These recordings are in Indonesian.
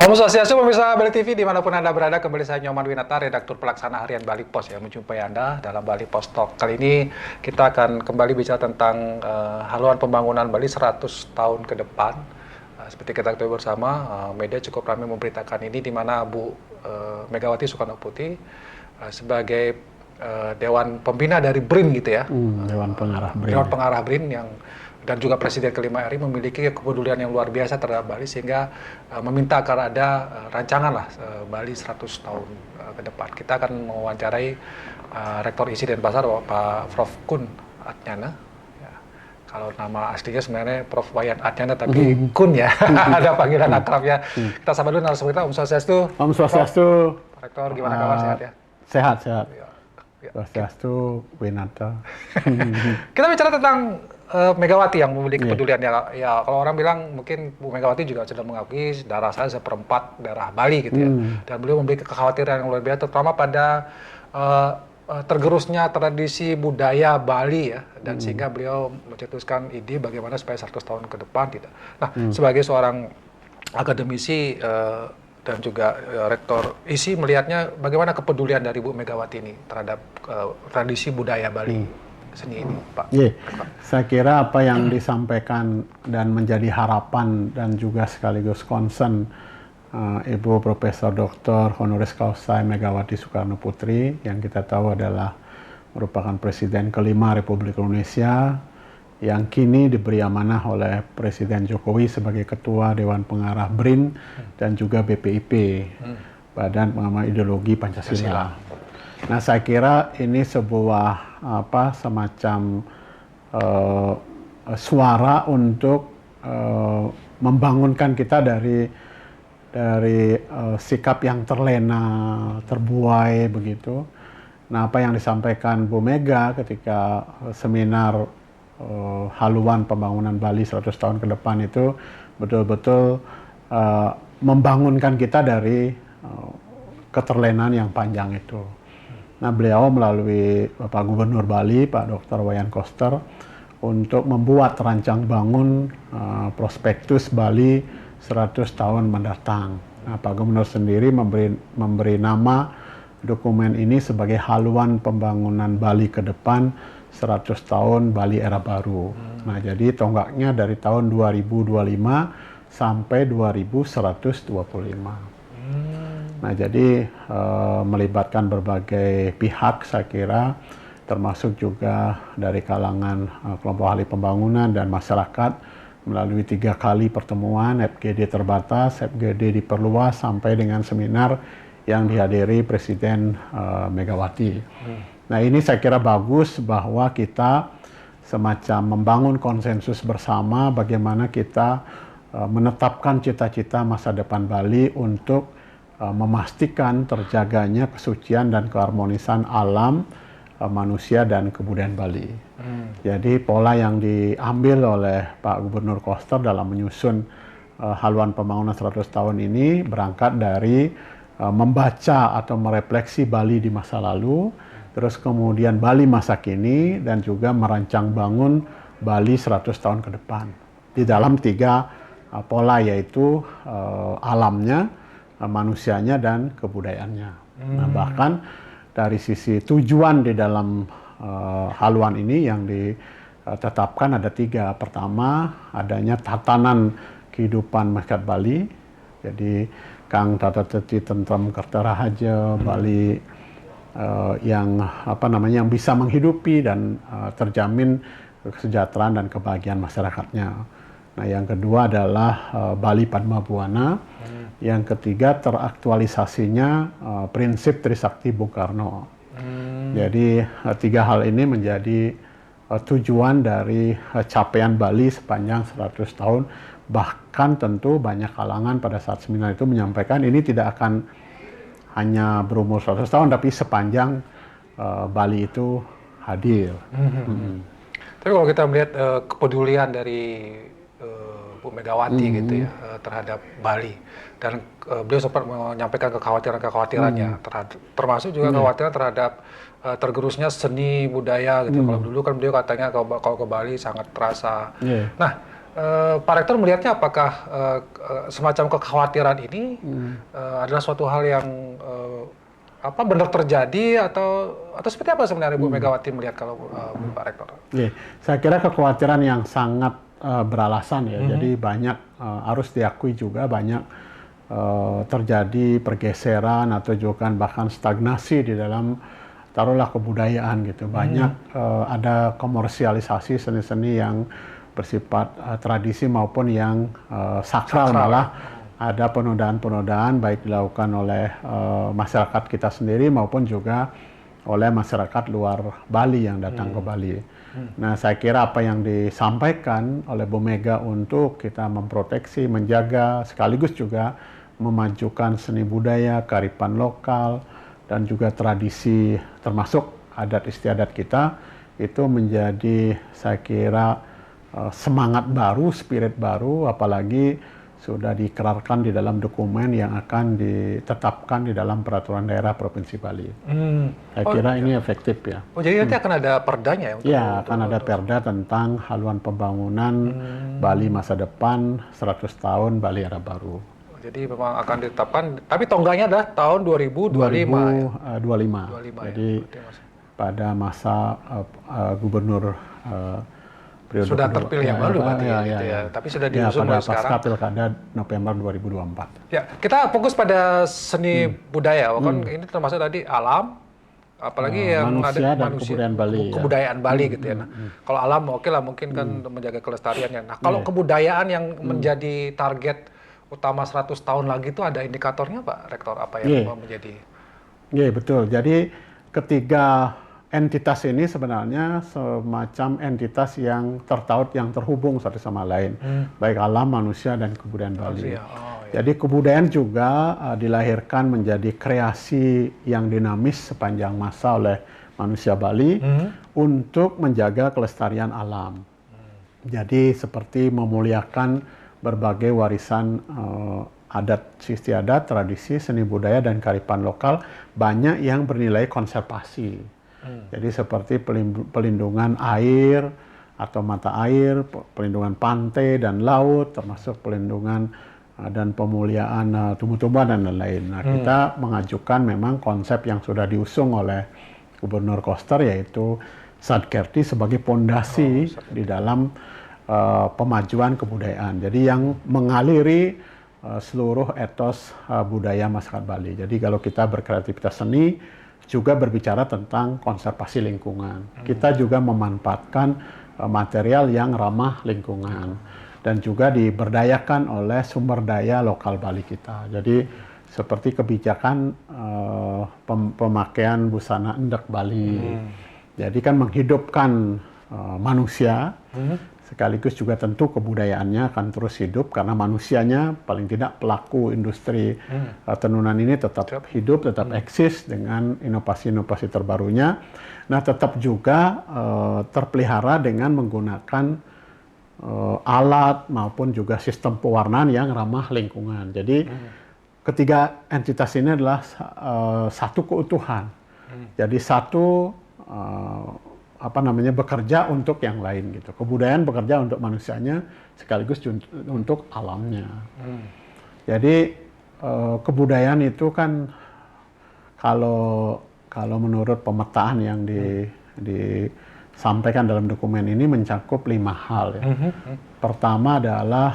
Om Swastiastu, pemirsa Bali TV dimanapun Anda berada, kembali saya Nyoman Winata, redaktur pelaksana harian Bali Pos yang menjumpai Anda dalam Bali Pos Talk. Kali ini kita akan kembali bicara tentang haluan pembangunan Bali 100 tahun ke depan. Seperti kita ketahui bersama, media cukup ramai memberitakan ini, di mana Bu Megawati Soekarno Putri sebagai Dewan Pembina dari BRIN gitu ya. Dewan Pengarah BRIN. Dewan Pengarah BRIN yang dan juga Presiden kelima RI memiliki kepedulian yang luar biasa terhadap Bali, sehingga meminta agar ada rancangan lah Bali 100 tahun ke depan. Kita akan mewawancarai Rektor ISI Denpasar, Pak Prof. Kun Atnyana. Ya, kalau nama aslinya sebenarnya Prof. Wayan Atnyana, tapi Kun ya, ada panggilan akrabnya. Kita sapa dulu narasumber kita. Om Swastiastu. Om Swastiastu. Pak Rektor, gimana kabar, sehat ya? Sehat, sehat. Ya. Swastiastu, Winata. Kita bicara tentang Megawati yang memiliki kepedulian ya, kalau orang bilang mungkin Bu Megawati juga sudah mengakui darah saya seperempat darah Bali gitu ya, dan beliau memiliki kekhawatiran yang luar biasa terutama pada tergerusnya tradisi budaya Bali ya, dan sehingga beliau mencetuskan ide bagaimana supaya 100 tahun ke depan tidak. Nah, sebagai seorang akademisi dan juga Rektor ISI melihatnya bagaimana kepedulian dari Bu Megawati ini terhadap tradisi budaya Bali seni ini, Pak. Saya kira apa yang disampaikan dan menjadi harapan dan juga sekaligus concern Ibu Profesor Dr. Honoris Causa Megawati Soekarno Putri, yang kita tahu adalah merupakan Presiden kelima Republik Indonesia, yang kini diberi amanah oleh Presiden Jokowi sebagai Ketua Dewan Pengarah BRIN dan juga BPIP, Badan Pengamat Ideologi Pancasila. Nah, saya kira ini sebuah semacam suara untuk membangunkan kita dari sikap yang terlena, terbuai begitu. Nah, apa yang disampaikan Bu Mega ketika seminar haluan pembangunan Bali 100 tahun ke depan itu betul-betul membangunkan kita dari keterlenaan yang panjang itu. Nah, beliau melalui Bapak Gubernur Bali, Pak Dr. Wayan Koster, untuk membuat rancang bangun prospektus Bali 100 tahun mendatang. Nah, Pak Gubernur sendiri memberi nama dokumen ini sebagai haluan pembangunan Bali ke depan 100 tahun Bali era baru. Nah, jadi tonggaknya dari tahun 2025 sampai 2125. Nah, jadi melibatkan berbagai pihak, saya kira, termasuk juga dari kalangan kelompok ahli pembangunan dan masyarakat, melalui 3 kali pertemuan FGD terbatas, FGD diperluas, sampai dengan seminar yang dihadiri Presiden Megawati. Nah, ini saya kira bagus bahwa kita semacam membangun konsensus bersama bagaimana kita menetapkan cita-cita masa depan Bali untuk memastikan terjaganya kesucian dan keharmonisan alam, manusia, dan kebudayaan Bali. Jadi pola yang diambil oleh Pak Gubernur Koster dalam menyusun haluan pembangunan 100 tahun ini berangkat dari membaca atau merefleksi Bali di masa lalu, terus kemudian Bali masa kini, dan juga merancang bangun Bali 100 tahun ke depan. Di dalam 3 pola, yaitu alamnya, manusianya, dan kebudayaannya. Nah, bahkan dari sisi tujuan di dalam haluan ini yang ditetapkan ada 3. Pertama, adanya tatanan kehidupan masyarakat Bali. Jadi Kang Tata Tertib Tentrem Kertarahaja Bali yang yang bisa menghidupi dan terjamin kesejahteraan dan kebahagiaan masyarakatnya. Nah, yang kedua adalah Bali Padma Buana. Yang ketiga, teraktualisasinya prinsip Trisakti Bung Karno. Jadi 3 hal ini menjadi tujuan dari capaian Bali sepanjang 100 tahun. Bahkan tentu banyak kalangan pada saat seminar itu menyampaikan ini tidak akan hanya berumur 100 tahun, tapi sepanjang Bali itu hadir. Tapi kalau kita melihat kepedulian dari Bu Megawati gitu ya terhadap Bali, dan beliau sempat menyampaikan kekhawatirannya termasuk juga kekhawatiran terhadap tergerusnya seni budaya gitu. Kalau dulu kan beliau katanya kalau ke Bali sangat terasa. Nah, Pak Rektor melihatnya apakah semacam kekhawatiran ini adalah suatu hal yang benar terjadi atau seperti apa sebenarnya Bu Megawati melihat kalau Pak Rektor? Saya kira kekhawatiran yang sangat beralasan ya. Jadi banyak harus diakui juga banyak terjadi pergeseran atau juga bahkan stagnasi di dalam taruhlah kebudayaan gitu. Banyak ada komersialisasi seni-seni yang bersifat tradisi maupun yang sakral malah. Ada penodaan-penodaan baik dilakukan oleh masyarakat kita sendiri maupun juga oleh masyarakat luar Bali yang datang ke Bali. Nah, saya kira apa yang disampaikan oleh Bu Mega untuk kita memproteksi, menjaga, sekaligus juga memajukan seni budaya, kearifan lokal, dan juga tradisi termasuk adat istiadat kita, itu menjadi saya kira semangat baru, spirit baru, apalagi sudah dikerarkan di dalam dokumen yang akan ditetapkan di dalam peraturan daerah Provinsi Bali. Saya kira ini efektif ya. Oh, jadi nanti akan ada perdanya ya? Akan ada perda tentang haluan pembangunan Bali masa depan 100 tahun Bali era baru. Jadi memang akan ditetapkan, tapi tonggaknya adalah tahun 2025. 2025. Jadi pada masa Gubernur sudah terpilih yang baru berarti ya. Tapi sudah diusung pada sekarang. pasca pilkada November 2024. Ya, kita fokus pada seni budaya. Kan ini termasuk tadi alam, apalagi yang manusia ada dan kebudayaan Bali. Kebudayaan Bali gitu ya. Nah, kalau alam oke lah mungkin kan menjaga kelestariannya. Nah, kalau kebudayaan yang menjadi target utama 100 tahun lagi itu ada indikatornya Pak Rektor apa yang menjadi? Iya, betul. Jadi ketiga entitas ini sebenarnya semacam entitas yang tertaut, yang terhubung satu sama lain, baik alam, manusia, dan kebudayaan Bali. Jadi kebudayaan juga dilahirkan menjadi kreasi yang dinamis sepanjang masa oleh manusia Bali untuk menjaga kelestarian alam. Jadi seperti memuliakan berbagai warisan adat istiadat, tradisi, seni budaya, dan kearifan lokal, banyak yang bernilai konservasi. Jadi seperti pelindungan air atau mata air, pelindungan pantai dan laut, termasuk pelindungan dan pemuliaan tumbuh-tumbuhan dan lain-lain. Nah, kita mengajukan memang konsep yang sudah diusung oleh Gubernur Koster, yaitu Sadkerti sebagai pondasi di dalam pemajuan kebudayaan. Jadi yang mengaliri seluruh etos budaya masyarakat Bali. Jadi kalau kita berkreativitas seni, juga berbicara tentang konservasi lingkungan. Kita juga memanfaatkan material yang ramah lingkungan dan juga diberdayakan oleh sumber daya lokal Bali kita. Jadi seperti kebijakan pemakaian busana endek Bali. Jadi kan menghidupkan manusia, sekaligus juga tentu kebudayaannya akan terus hidup karena manusianya paling tidak pelaku industri tenunan ini tetap hidup, tetap eksis dengan inovasi-inovasi terbarunya. Nah, tetap juga terpelihara dengan menggunakan alat maupun juga sistem pewarnaan yang ramah lingkungan. Jadi ketiga entitas ini adalah satu keutuhan. Jadi satu bekerja untuk yang lain gitu. Kebudayaan bekerja untuk manusianya sekaligus untuk alamnya. Jadi kebudayaan itu kan kalau menurut pemetaan yang disampaikan dalam dokumen ini mencakup 5 hal ya. Pertama adalah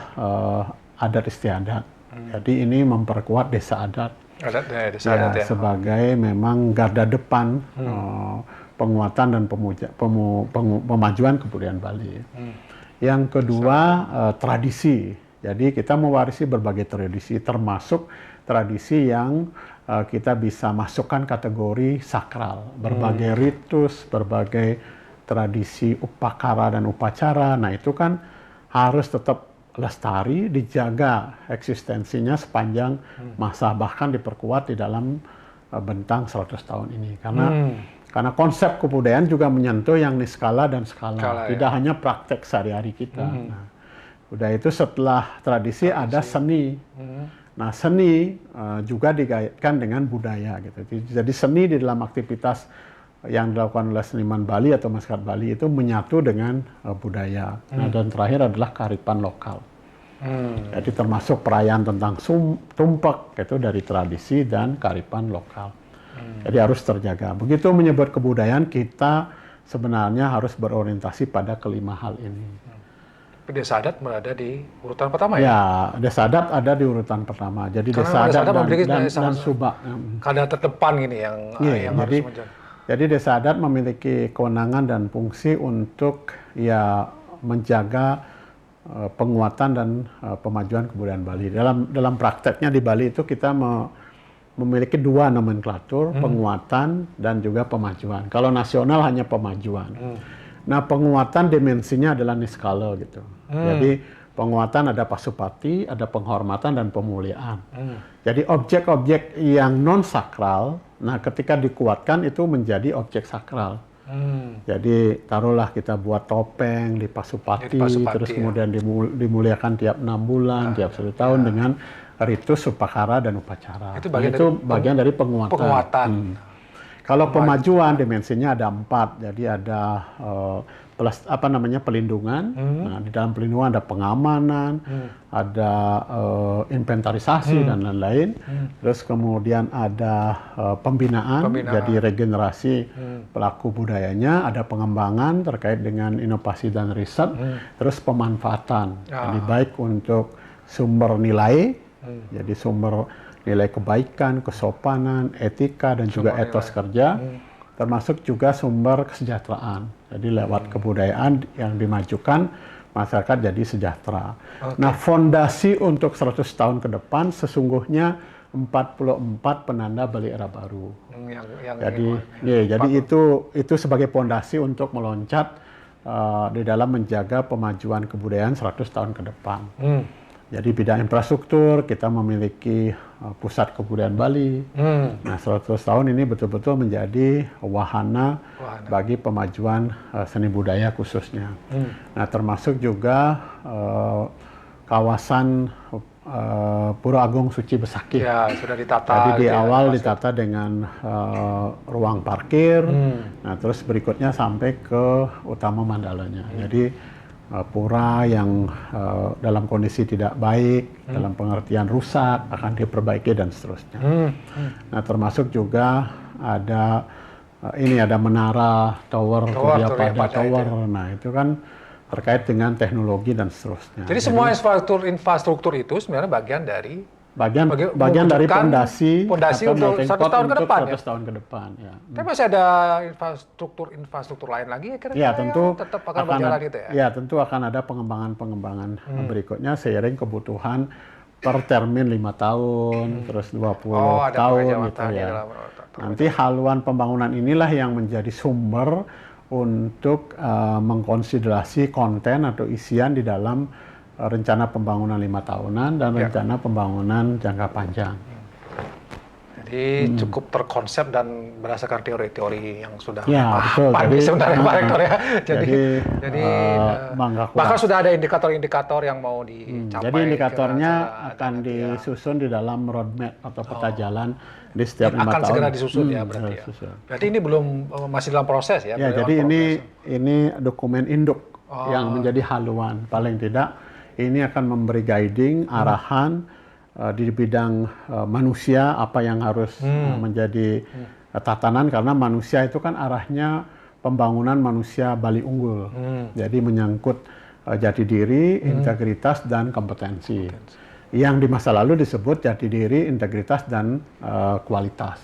adat istiadat. Jadi ini memperkuat desa adat. Desa adat ya. Sebagai memang garda depan penguatan dan pemajuan kebudayaan Bali. Yang kedua, tradisi. Jadi kita mewarisi berbagai tradisi, termasuk tradisi yang kita bisa masukkan kategori sakral. Berbagai ritus, berbagai tradisi upakara dan upacara. Nah, itu kan harus tetap lestari, dijaga eksistensinya sepanjang masa, bahkan diperkuat di dalam bentang 100 tahun ini. Karena konsep kebudayaan juga menyentuh yang niskala dan skala, tidak hanya praktek sehari-hari kita. Nah, Udah itu setelah tradisi ada seni. Nah, seni juga dikaitkan dengan budaya gitu. Jadi seni di dalam aktivitas yang dilakukan oleh seniman Bali atau masyarakat Bali itu menyatu dengan budaya. Nah, dan terakhir adalah kearifan lokal. Jadi termasuk perayaan tentang tumpek itu dari tradisi dan kearifan lokal. Jadi harus terjaga. Begitu menyebut kebudayaan, kita sebenarnya harus berorientasi pada kelima hal ini. Desa adat berada di urutan pertama ya? Ya, desa adat ada di urutan pertama. Jadi Karena desa adat dan subak. Kada terdepan ini yang harus menjaga. Jadi desa adat memiliki kewenangan dan fungsi untuk ya menjaga penguatan dan pemajuan kebudayaan Bali. Dalam prakteknya di Bali itu kita memiliki dua nomenklatur, penguatan dan juga pemajuan. Kalau nasional hanya pemajuan. Nah, penguatan dimensinya adalah niskala gitu. Jadi penguatan ada pasupati, ada penghormatan dan pemuliaan. Jadi objek-objek yang non sakral, nah ketika dikuatkan itu menjadi objek sakral. Jadi taruhlah kita buat topeng di pasupati, terus kemudian dimuliakan tiap 6 bulan, tiap 1 tahun dengan ritus upakara dan upacara. Itu bagian dari penguatan. Kalau pemajuan dimensinya ada 4, jadi ada pelindungan. Nah, di dalam pelindungan ada pengamanan, ada inventarisasi dan lain-lain. Terus kemudian ada pembinaan, jadi regenerasi pelaku budayanya, ada pengembangan terkait dengan inovasi dan riset, terus pemanfaatan. Jadi baik untuk sumber nilai, jadi sumber nilai kebaikan, kesopanan, etika, dan juga etos kerja, termasuk juga sumber kesejahteraan. Jadi lewat kebudayaan yang dimajukan, masyarakat jadi sejahtera. Nah, fondasi untuk 100 tahun ke depan sesungguhnya 44 penanda Bali Era Baru. Jadi itu sebagai fondasi untuk meloncat di dalam menjaga pemajuan kebudayaan 100 tahun ke depan. Jadi bidang infrastruktur, kita memiliki pusat kebudayaan Bali. Nah, 100 tahun ini betul-betul menjadi wahana bagi pemajuan seni budaya khususnya. Nah, termasuk juga kawasan Pura Agung Suci Besakih. Ya, sudah ditata. Jadi di awal ditata dengan ruang parkir, nah terus berikutnya sampai ke utama mandalanya. Jadi pura yang dalam kondisi tidak baik, dalam pengertian rusak, akan diperbaiki dan seterusnya. Nah, termasuk juga ada menara tower Suryapada Tower. Nah, itu kan terkait dengan teknologi dan seterusnya. Jadi semua infrastruktur itu sebenarnya bagian dari bagian dari fondasi untuk 100 tahun ke depan. 100 tahun ke depan, ya. Tapi masih ada infrastruktur lain lagi ya kira-kira? Ya, tentu tetap akan berjalan gitu ya? Ya, tentu akan ada pengembangan berikutnya seiring kebutuhan per termin 5 tahun, terus 20 tahun gitu ya. Nanti haluan pembangunan inilah yang menjadi sumber untuk mengkonsiderasi konten atau isian di dalam rencana pembangunan 5 tahunan dan rencana pembangunan jangka panjang. Jadi cukup terkonsep dan berdasarkan teori-teori yang sudah betul. Sebenarnya Pak Rektor ya. Jadi bahkan sudah ada indikator-indikator yang mau dicapai. Jadi indikatornya akan disusun di dalam roadmap atau peta jalan di setiap 5 tahun. Akan segera disusun ya berarti ya. Berarti ini masih dalam proses ya? Ya, jadi ini dokumen induk yang menjadi haluan. Paling tidak ini akan memberi guiding, arahan di bidang manusia, apa yang harus menjadi tatanan, karena manusia itu kan arahnya pembangunan manusia Bali unggul. Jadi menyangkut jati diri, integritas, dan kompetensi. Yang di masa lalu disebut jati diri, integritas, dan kualitas.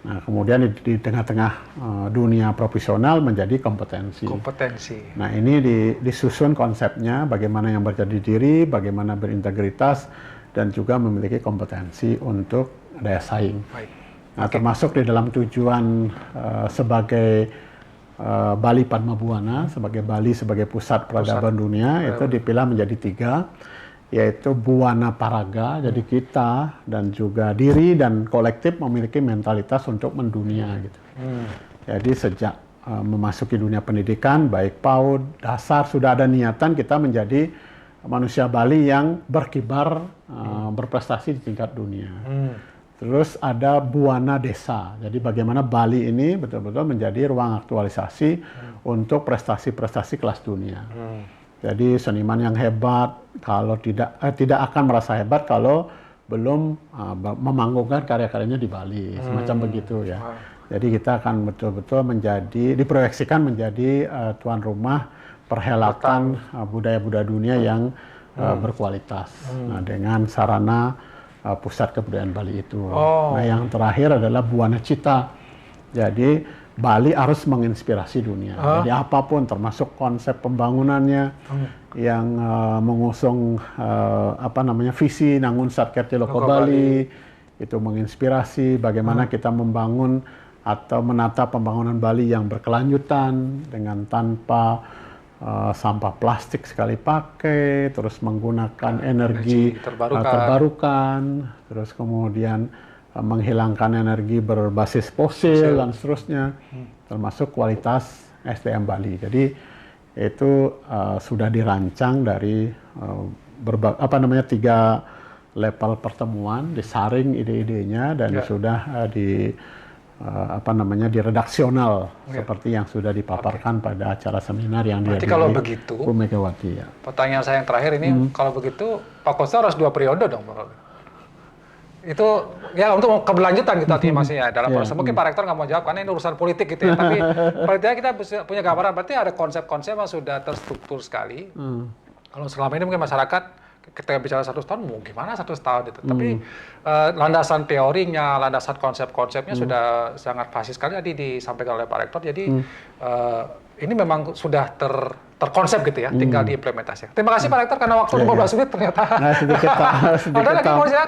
Nah, kemudian di tengah-tengah dunia profesional menjadi kompetensi. Nah, ini disusun konsepnya, bagaimana yang berjati diri, bagaimana berintegritas, dan juga memiliki kompetensi untuk daya saing. Nah, termasuk di dalam tujuan sebagai Bali Padma Buana, sebagai Bali sebagai pusat peradaban dunia, itu dipilah menjadi 3. Yaitu buana paraga, jadi kita dan juga diri dan kolektif memiliki mentalitas untuk mendunia gitu. Jadi sejak memasuki dunia pendidikan, baik PAUD, dasar, sudah ada niatan kita menjadi manusia Bali yang berkibar, berprestasi di tingkat dunia. Terus ada Buana Desa. Jadi bagaimana Bali ini betul-betul menjadi ruang aktualisasi untuk prestasi-prestasi kelas dunia. Jadi seniman yang hebat kalau tidak akan merasa hebat kalau belum memanggungkan karya-karyanya di Bali, semacam begitu ya. Jadi kita akan betul-betul diproyeksikan menjadi tuan rumah perhelatan budaya-budaya dunia yang berkualitas. Nah, dengan sarana pusat kebudayaan Bali itu. Nah, yang terakhir adalah Buana Cita. Jadi Bali harus menginspirasi dunia. Jadi apapun, termasuk konsep pembangunannya yang mengusung visi Nangun Satkerti Loko Bali, itu menginspirasi bagaimana kita membangun atau menata pembangunan Bali yang berkelanjutan dengan tanpa sampah plastik sekali pakai, terus menggunakan energi terbarukan, terus kemudian menghilangkan energi berbasis fosil dan seterusnya, termasuk kualitas SDM Bali. Jadi itu sudah dirancang dari 3 level pertemuan, disaring ide-idenya dan sudah diredaksional seperti yang sudah dipaparkan pada acara seminar yang dihadiri kalau begitu, Bu Megawati. Ya. Pertanyaan saya yang terakhir ini, kalau begitu Pak Kosta harus 2 periode dong, Pak. Itu ya untuk keberlanjutan gitu artinya maksudnya dalam proses. Mungkin Pak Rektor nggak mau jawab karena ini urusan politik gitu ya. Tapi paling kita punya gambaran berarti ada konsep-konsep yang sudah terstruktur sekali. Kalau selama ini mungkin masyarakat ketika bicara 100 tahun, mau gimana 100 tahun itu. Tapi landasan teorinya, landasan konsep-konsepnya sudah sangat pasti sekali tadi disampaikan oleh Pak Rektor. Jadi ini memang sudah terkonsep gitu ya, tinggal diimplementasikan. Terima kasih Pak Rektor karena waktu 15 menit ternyata. Nah, sedikit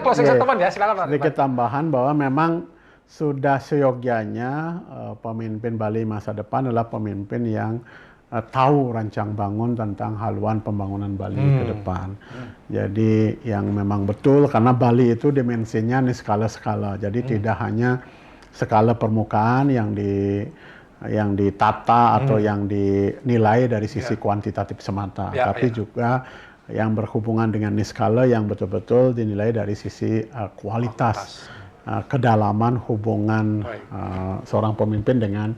closing statement ya, silakan Pak. Sedikit tambahan bahwa memang sudah seyogyanya pemimpin Bali masa depan adalah pemimpin yang tahu rancang bangun tentang haluan pembangunan Bali ke depan. Jadi yang memang betul karena Bali itu dimensinya nih skala-skala. Jadi tidak hanya skala permukaan yang ditata atau yang dinilai dari sisi kuantitatif semata, tapi juga yang berhubungan dengan niskala yang betul-betul dinilai dari sisi kualitas, kedalaman hubungan seorang pemimpin dengan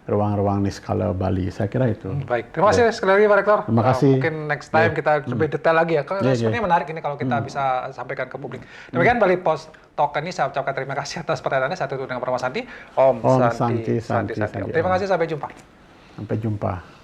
ruang-ruang niskala Bali. Saya kira itu. Baik, terima kasih sekali lagi Pak Rektor. Terima kasih. Mungkin next time kita lebih detail lagi ya. Karena sebenarnya menarik ini kalau kita bisa sampaikan ke publik. Demikian Bali Post Talk ini saya ucapkan terima kasih atas pertanyaannya. Saya tutup dengan Perma Santi. Om Santi. Terima kasih, sampai jumpa. Sampai jumpa.